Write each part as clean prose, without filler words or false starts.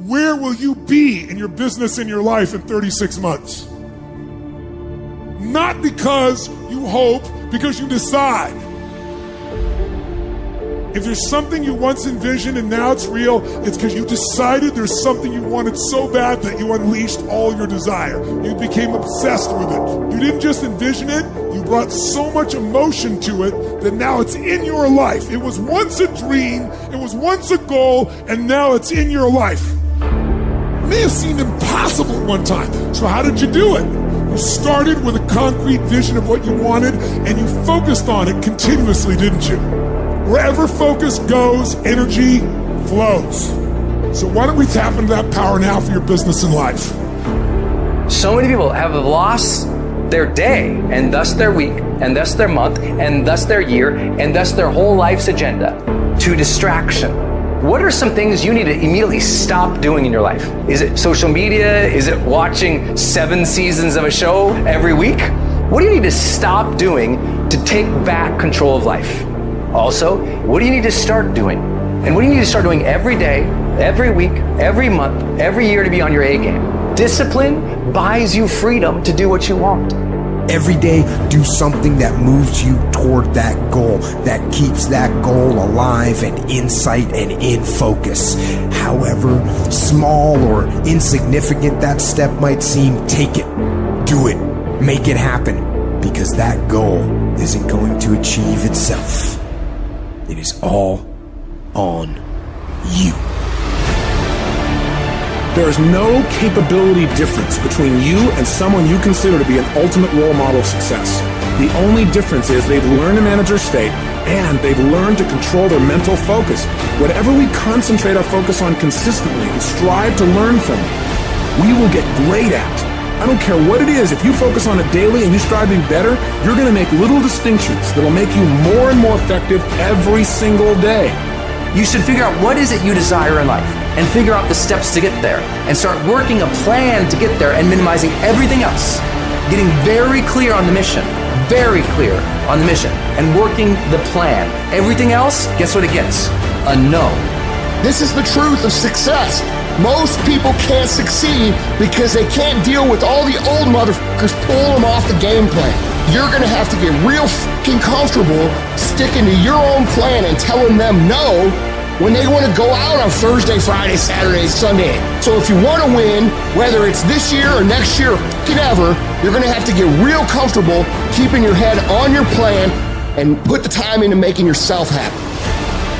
where will you be in your business, in your life in 36 months? Not because you hope, because you decide. If there's something you once envisioned and now it's real, it's because you decided there's something you wanted so bad that you unleashed all your desire. You became obsessed with it. You didn't just envision it, you brought so much emotion to it that now it's in your life. It was once a dream, it was once a goal, and now it's in your life. It may have seemed impossible at one time. So how did you do it? You started with a concrete vision of what you wanted, and you focused on it continuously, didn't you? Wherever focus goes, energy flows. So why don't we tap into that power now for your business and life? So many people have lost their day, and thus their week, and thus their month, and thus their year, and thus their whole life's agenda to distraction. What are some things you need to immediately stop doing in your life? Is it social media? Is it watching 7 seasons of a show every week? What do you need to stop doing to take back control of life? Also, what do you need to start doing? And what do you need to start doing every day, every week, every month, every year to be on your A game? Discipline buys you freedom to do what you want. Every day, do something that moves you toward that goal, that keeps that goal alive and in sight and in focus. However small or insignificant that step might seem, take it, do it, make it happen, because that goal isn't going to achieve itself. It is all on you. There is no capability difference between you and someone you consider to be an ultimate role model of success. The only difference is they've learned to manage their state and they've learned to control their mental focus. Whatever we concentrate our focus on consistently and strive to learn from, we will get great at. I don't care what it is, if you focus on it daily and you strive to be better, you're going to make little distinctions that'll make you more and more effective every single day. You should figure out what is it you desire in life and figure out the steps to get there and start working a plan to get there and minimizing everything else. Getting very clear on the mission, and working the plan. Everything else, guess what it gets? A no. This is the truth of success. Most people can't succeed because they can't deal with all the old motherfuckers pulling them off the game plan. You're gonna have to get real fucking comfortable sticking to your own plan and telling them no when they want to go out on Thursday, Friday, Saturday, Sunday. So if you want to win, whether it's this year or next year or fucking ever, you're gonna have to get real comfortable keeping your head on your plan and put the time into making yourself happy.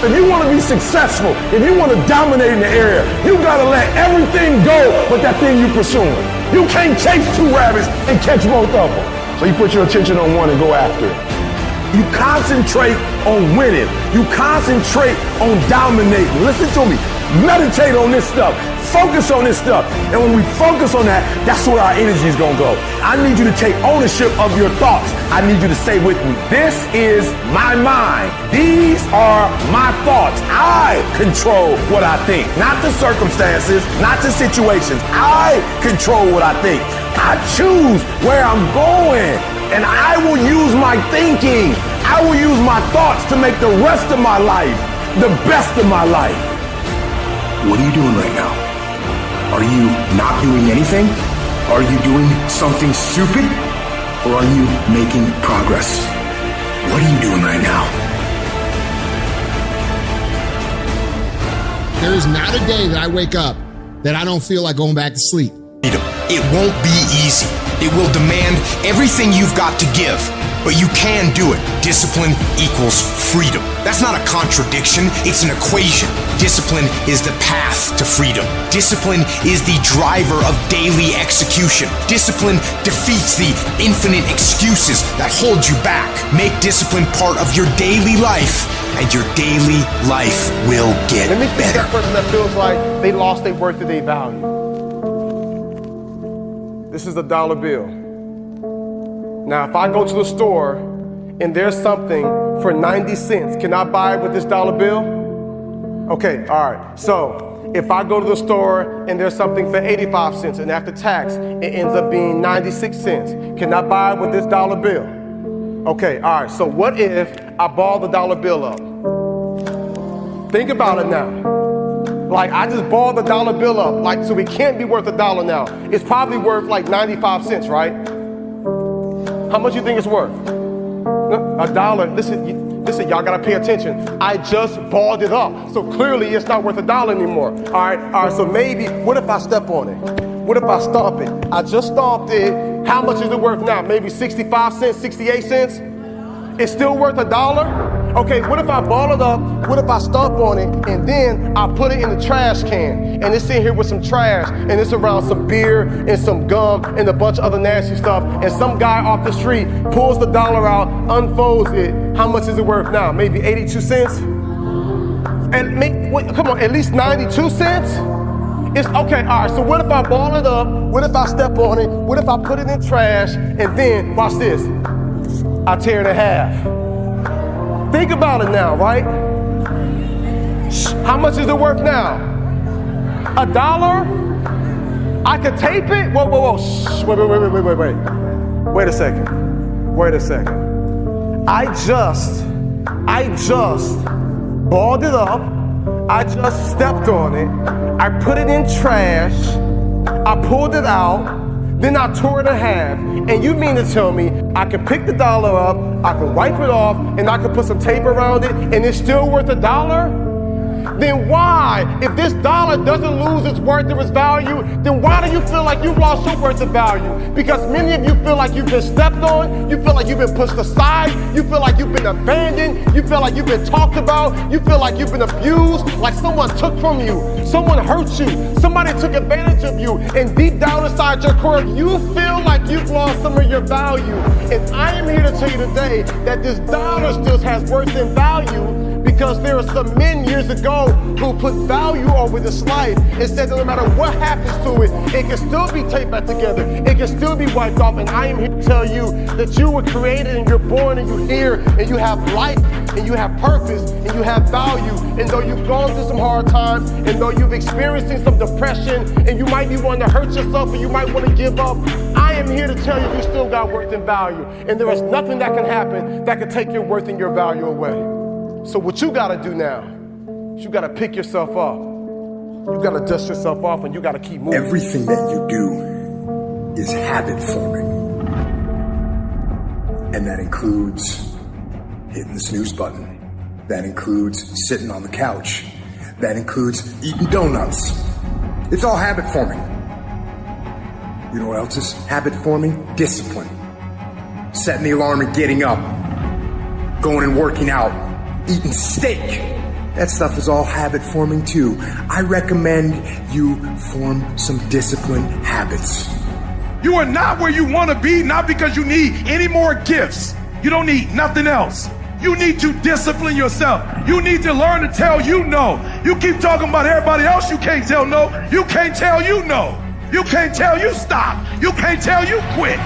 If you want to be successful, if you want to dominate in the area, you got to let everything go but that thing you're pursuing. You can't chase 2 rabbits and catch both of them. So you put your attention on one and go after it. You concentrate on winning. You concentrate on dominating. Listen to me. Meditate on this stuff. Focus on this stuff. And when we focus on that, that's where our energy is going to go. I need you to take ownership of your thoughts. I need you to say with me, this is my mind. These are my thoughts. I control what I think. Not the circumstances, not the situations. I control what I think. I choose where I'm going. And I will use my thinking. I will use my thoughts to make the rest of my life the best of my life. What are you doing right now? Are you not doing anything? Are you doing something stupid? Or are you making progress? What are you doing right now? There is not a day that I wake up that I don't feel like going back to sleep. It won't be easy. It will demand everything you've got to give, but you can do it. Discipline equals freedom. That's not a contradiction, it's an equation. Discipline is the path to freedom. Discipline is the driver of daily execution. Discipline defeats the infinite excuses that hold you back. Make discipline part of your daily life, and your daily life will get better. Let me see that person that feels like they lost their worth or their value. This is a dollar bill. Now, if I go to the store and there's something for 90 cents, can I buy it with this dollar bill? Okay, all right. So if I go to the store and there's something for 85 cents and after tax, it ends up being 96 cents, can I buy it with this dollar bill? Okay, all right. So what if I ball the dollar bill up? Think about it now. Like, I just balled the dollar bill up. Like, so it can't be worth $1 now. It's probably worth like 95 cents, right? How much you think it's worth? $1. Listen, y'all gotta pay attention. I just balled it up. So clearly it's not worth $1 anymore. All right, so maybe, what if I step on it? What if I stomp it? I just stomped it. How much is it worth now? Maybe 65 cents, 68 cents? It's still worth $1? Okay, what if I ball it up? What if I stomp on it and then I put it in the trash can and it's in here with some trash and it's around some beer and some gum and a bunch of other nasty stuff and some guy off the street pulls the dollar out, unfolds it. How much is it worth now? Maybe 82 cents? And come on, at least 92 cents? It's okay, all right, so what if I ball it up? What if I step on it? What if I put it in trash and then, watch this, I tear it in half? Think about it now, right? How much is it worth now? $1? I could tape it? Whoa. Shh. Wait. Wait a second. I just balled it up. I just stepped on it. I put it in trash. I pulled it out. Then I tore it in half. And you mean to tell me I can pick the dollar up, I can wipe it off, and I can put some tape around it, and it's still worth $1? Then why, if this dollar doesn't lose its worth or its value, then why do you feel like you've lost your worth of value? Because many of you feel like you've been stepped on, you feel like you've been pushed aside, you feel like you've been abandoned, you feel like you've been talked about, you feel like you've been abused, like someone took from you, someone hurt you, somebody took advantage of you, and deep down inside your core, you feel like you've lost some of your value. And I am here to tell you today that this dollar still has worth and value, because there are some men years ago who put value over this life and said that no matter what happens to it, it can still be taped back together. It can still be wiped off. And I am here to tell you that you were created and you're born and you're here and you have life and you have purpose and you have value. And though you've gone through some hard times and though you've experienced some depression and you might be wanting to hurt yourself and you might want to give up, I am here to tell you still got worth and value. And there is nothing that can happen that can take your worth and your value away. So what you gotta do now, you gotta pick yourself up. You gotta dust yourself off and you gotta keep moving. Everything that you do is habit forming. And that includes hitting the snooze button. That includes sitting on the couch. That includes eating donuts. It's all habit forming. You know what else is habit forming? Discipline. Setting the alarm and getting up. Going and working out. Eating steak. That stuff is all habit forming too. I recommend you form some disciplined habits. You are not where you want to be, not because you need any more gifts. You don't need nothing else. You need to discipline yourself. You need to learn to tell you no. You keep talking about everybody else you can't tell no. You can't tell you no. You can't tell you stop. You can't tell you quit.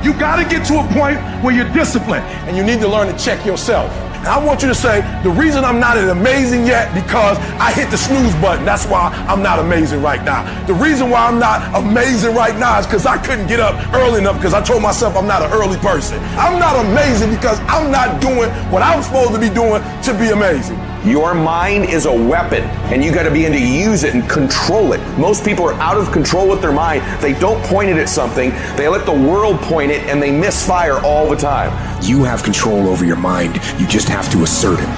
You got to get to a point where you're disciplined. And you need to learn to check yourself. I want you to say, the reason I'm not amazing yet because I hit the snooze button. That's why I'm not amazing right now. The reason why I'm not amazing right now is because I couldn't get up early enough because I told myself I'm not an early person. I'm not amazing because I'm not doing what I'm supposed to be doing to be amazing. Your mind is a weapon, and you got to begin to use it and control it. Most people are out of control with their mind. They don't point it at something. They let the world point it, and they misfire all the time. You have control over your mind. You just have to assert it.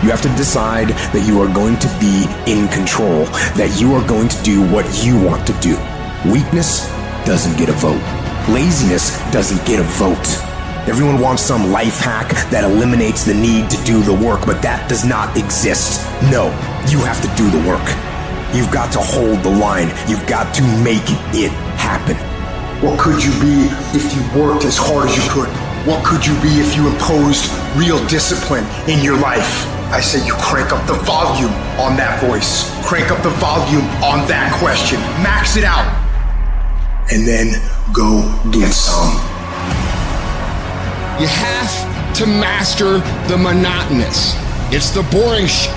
You have to decide that you are going to be in control, that you are going to do what you want to do. Weakness doesn't get a vote. Laziness doesn't get a vote. Everyone wants some life hack that eliminates the need to do the work, but that does not exist. No, you have to do the work. You've got to hold the line. You've got to make it happen. What could you be if you worked as hard as you could? What could you be if you imposed real discipline in your life? I say you crank up the volume on that voice. Crank up the volume on that question. Max it out. And then go get some. You have to master the monotonous. It's the boring shit.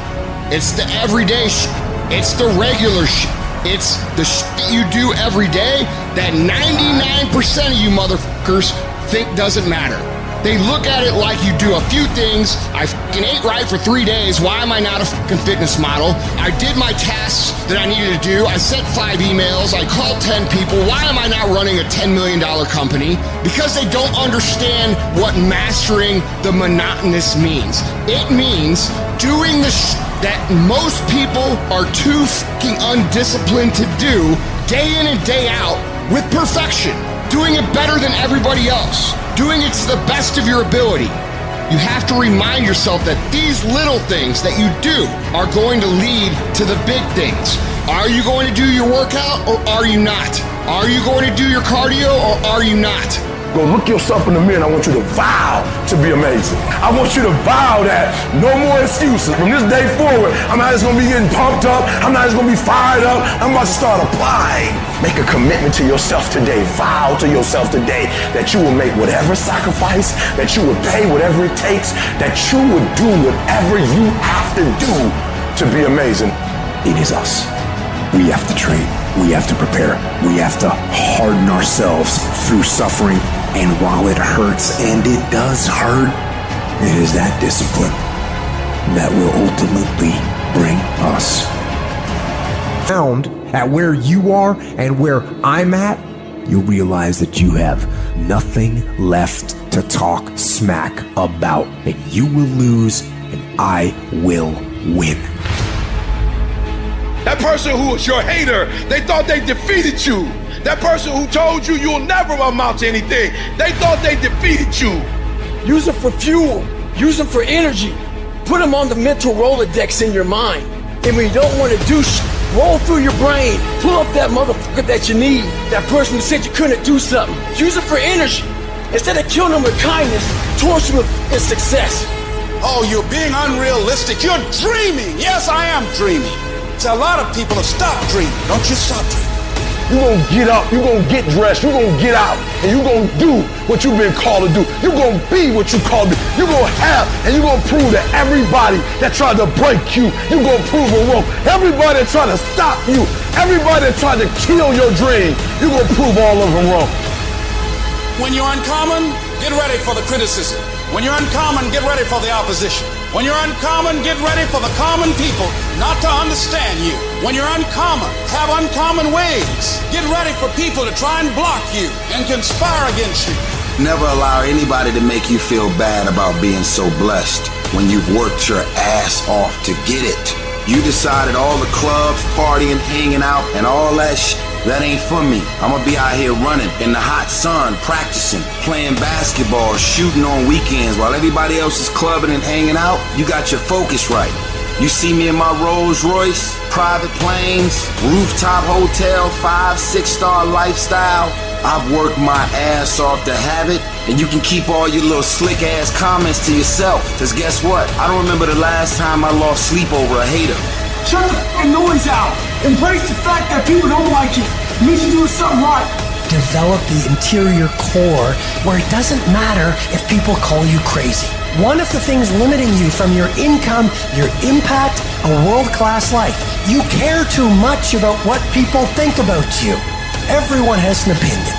It's the everyday shit. It's the regular shit. It's the shit that you do every day that 99% of you motherfuckers think doesn't matter. They look at it like you do a few things. I fucking ate right for 3 days. Why am I not a fucking fitness model? I did my tasks that I needed to do. I sent 5 emails. I called 10 people. Why am I not running a $10 million company? Because they don't understand what mastering the monotonous means. It means doing the that most people are too fucking undisciplined to do day in and day out with perfection. Doing it better than everybody else. Doing it to the best of your ability. You have to remind yourself that these little things that you do are going to lead to the big things. Are you going to do your workout or are you not? Are you going to do your cardio or are you not? Go look yourself in the mirror and I want you to vow to be amazing. I want you to vow that no more excuses. From this day forward, I'm not just gonna be getting pumped up. I'm not just gonna be fired up. I'm about to start applying. Make a commitment to yourself today. Vow to yourself today that you will make whatever sacrifice, that you will pay whatever it takes, that you would do whatever you have to do to be amazing. It is us. We have to train. We have to prepare. We have to harden ourselves through suffering. And while it hurts, and it does hurt, it is that discipline that will ultimately bring us. Found at where you are and where I'm at, you'll realize that you have nothing left to talk smack about. And you will lose, and I will win. That person who was your hater, they thought they defeated you. That person who told you you'll never amount to anything, they thought they defeated you. Use them for fuel. Use them for energy. Put them on the mental Rolodex in your mind. And when you don't want to do shit, roll through your brain. Pull up that motherfucker that you need. That person who said you couldn't do something. Use it for energy. Instead of killing them with kindness, torch them with success. Oh, you're being unrealistic. You're dreaming. Yes, I am dreaming. So a lot of people have stopped dreaming. Don't you stop dreaming. You're going to get up, you're going to get dressed, you're going to get out, and you're going to do what you've been called to do. You're going to be what you called to do. You're going to have, and you're going to prove to everybody that tried to break you, you're going to prove them wrong. Everybody that tried to stop you, everybody that tried to kill your dream, you're going to prove all of them wrong. When you're uncommon, get ready for the criticism. When you're uncommon, get ready for the opposition. When you're uncommon, get ready for the common people not to understand you. When you're uncommon, have uncommon ways. Get ready for people to try and block you and conspire against you. Never allow anybody to make you feel bad about being so blessed when you've worked your ass off to get it. You decided all the clubs, partying, hanging out, and all that shit, that ain't for me. I'm gonna be out here running in the hot sun, practicing, playing basketball, shooting on weekends while everybody else is clubbing and hanging out. You got your focus right. You see me in my Rolls Royce, private planes, rooftop hotel, 5-6-star lifestyle. I've worked my ass off to have it, and you can keep all your little slick ass comments to yourself. Cause guess what? I don't remember the last time I lost sleep over a hater. Shut the f***ing noise out. Embrace the fact that people don't like you. It means you're doing something right. Develop the interior core where it doesn't matter if people call you crazy. One of the things limiting you from your income, your impact, a world-class life. You care too much about what people think about you. Everyone has an opinion.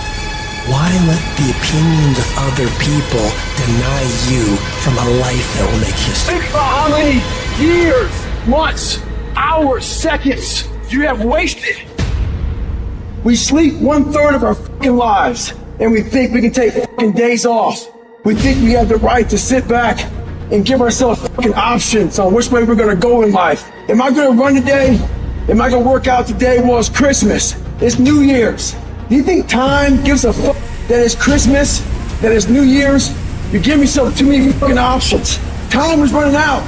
Why let the opinions of other people deny you from a life that will make history? Think about how many years, months, hours, seconds you have wasted. We sleep 1/3 of our fucking lives, and we think we can take fucking days off. We think we have the right to sit back and give ourselves fucking options on which way we're gonna go in life. Am I gonna run today? Am I gonna work out today? Well, it's Christmas. It's New Year's. Do you think time gives a fuck that it's Christmas, that it's New Year's? You give yourself too many fucking options. Time is running out.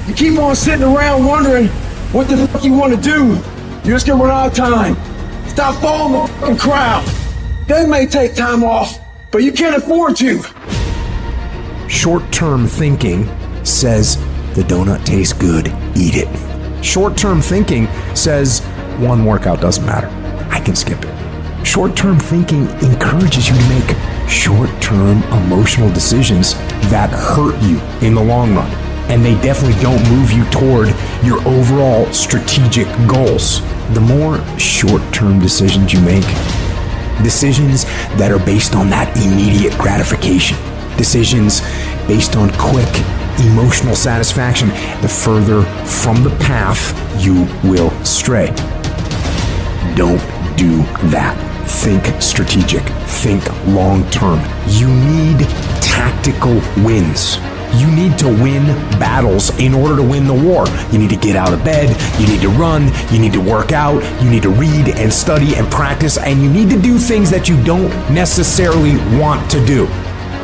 You keep on sitting around wondering what the fuck you want to do. You're just gonna run out of time. Stop following the fucking crowd. They may take time off, but you can't afford to. Short-term thinking says the donut tastes good, eat it. Short-term thinking says one workout doesn't matter, I can skip it. Short-term thinking encourages you to make short-term emotional decisions that hurt you in the long run. And they definitely don't move you toward your overall strategic goals. The more short-term decisions you make, decisions that are based on that immediate gratification, decisions based on quick emotional satisfaction, the further from the path you will stray. Don't do that. Think strategic. Think long term. You need tactical wins. You need to win battles in order to win the war. You need to get out of bed, you need to run, you need to work out, you need to read and study and practice, and you need to do things that you don't necessarily want to do.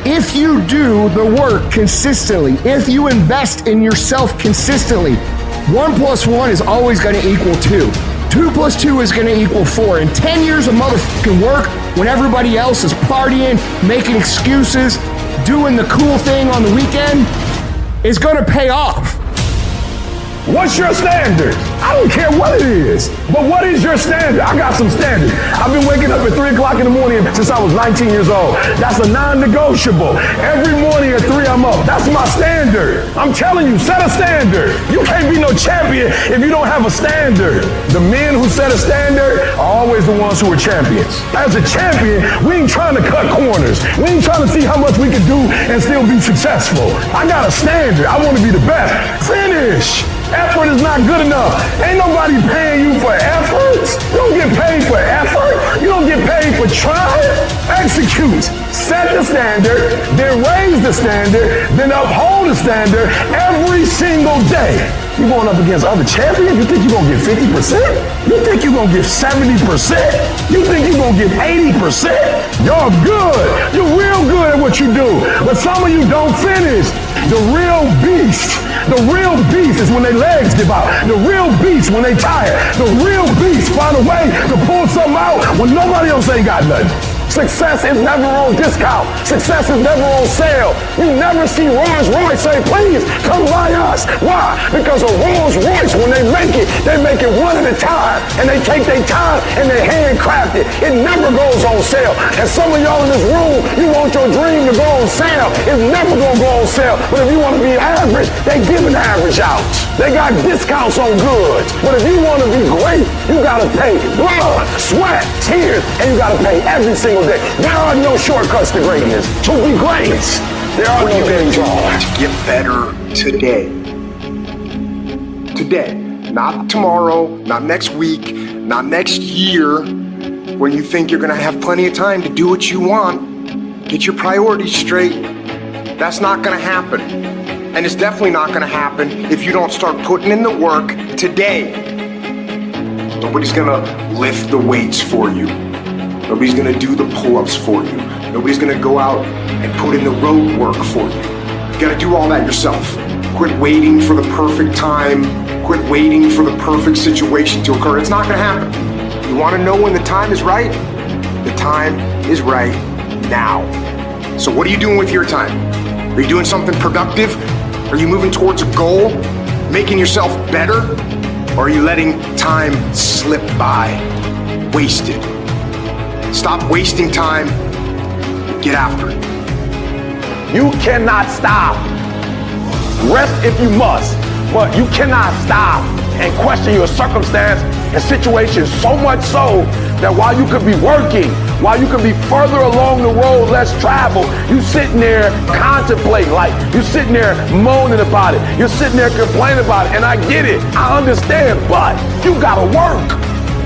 If you do the work consistently, if you invest in yourself consistently, 1 + 1 is always going to equal 2. 2 + 2 is going to equal 4. And 10 years of motherfucking work when everybody else is partying, making excuses, doing the cool thing on the weekend is going to pay off. What's your standard? I don't care what it is, but what is your standard? I got some standards. I've been waking up at 3 o'clock in the morning since I was 19 years old. That's a non-negotiable. Every morning at 3 I'm up. That's my standard. I'm telling you, set a standard. You can't be no champion if you don't have a standard. The men who set a standard are always the ones who are champions. As a champion, we ain't trying to cut corners. We ain't trying to see how much we can do and still be successful. I got a standard. I want to be the best. Finish. Effort is not good enough. Ain't nobody paying you for effort. You don't get paid for effort. You don't get paid for trying. Execute. Set the standard, then raise the standard, then uphold the standard every single day. You going up against other champions? You think you're going to get 50%? You think you're going to get 70%? You think you're going to get 80%? Y'all good. You're real good at what you do. But some of you don't finish. The real beast is when their legs give out. The real beast when they tired. The real beast find a way to pull something out when nobody else ain't got nothing. Success is never on discount. Success is never on sale. You never see Rolls Royce say, please come buy us. Why? Because a Rolls Royce, when they make it one at a time. And they take their time and they handcraft it. It never goes on sale. And some of y'all in this room, you want your dream to go on sale. It's never gonna go on sale. But if you want to be average, they give an average out. They got discounts on goods. But if you want to be great, you gotta pay blood, sweat, tears, and you gotta pay every single day. There are no shortcuts to greatness. To be great, there are no getting drawn. To get better today. Today, not tomorrow, not next week, not next year, when you think you're gonna have plenty of time to do what you want. Get your priorities straight. That's not gonna happen. And it's definitely not gonna happen if you don't start putting in the work today. Nobody's gonna lift the weights for you. Nobody's gonna do the pull-ups for you. Nobody's gonna go out and put in the road work for you. You gotta do all that yourself. Quit waiting for the perfect time. Quit waiting for the perfect situation to occur. It's not gonna happen. You wanna know when the time is right? The time is right now. So what are you doing with your time? Are you doing something productive? Are you moving towards a goal? Making yourself better? Or are you letting time slip by? Wasted. Stop wasting time. Get after it. You cannot stop. Rest if you must, but you cannot stop and question your circumstance and situation so much so that while you could be working, while you could be further along the road less traveled, you sitting there contemplating, like you're sitting there moaning about it. You're sitting there complaining about it, and I get it. I understand, but you gotta work.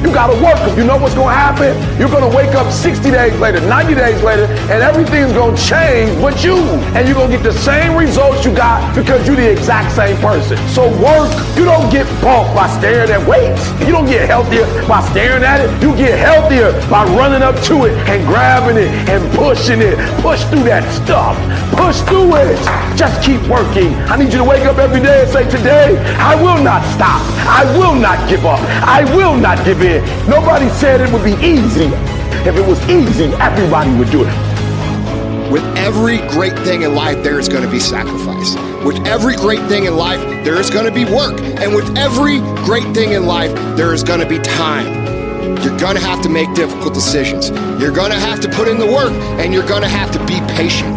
You gotta work, because you know what's gonna happen? You're gonna wake up 60 days later, 90 days later, and everything's gonna change but you. And you're gonna get the same results you got because you're the exact same person. So work, you don't get bulked by staring at weights. You don't get healthier by staring at it. You get healthier by running up to it and grabbing it and pushing it. Push through that stuff. Push through it. Just keep working. I need you to wake up every day and say, today, I will not stop. I will not give up. I will not give in. Nobody said it would be easy. If it was easy, everybody would do it. With every great thing in life, there is going to be sacrifice. With every great thing in life, there is going to be work. And with every great thing in life, there is going to be time. You're going to have to make difficult decisions. You're going to have to put in the work, and you're going to have to be patient.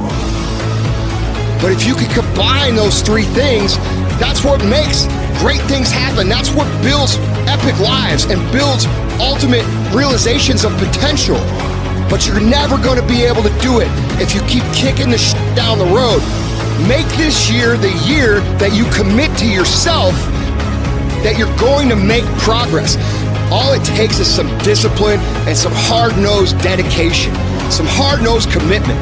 But if you can combine those three things, that's what makes great things happen. That's what builds epic lives and builds ultimate realizations of potential. but you're never going to be able to do it if you keep kicking the shit down the road. Make this year the year that you commit to yourself that you're going to make progress. All it takes is some discipline and some hard-nosed dedication, some hard-nosed commitment.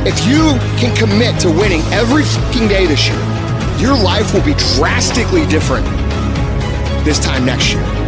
If you can commit to winning every fucking day this year, your life will be drastically different this time next year.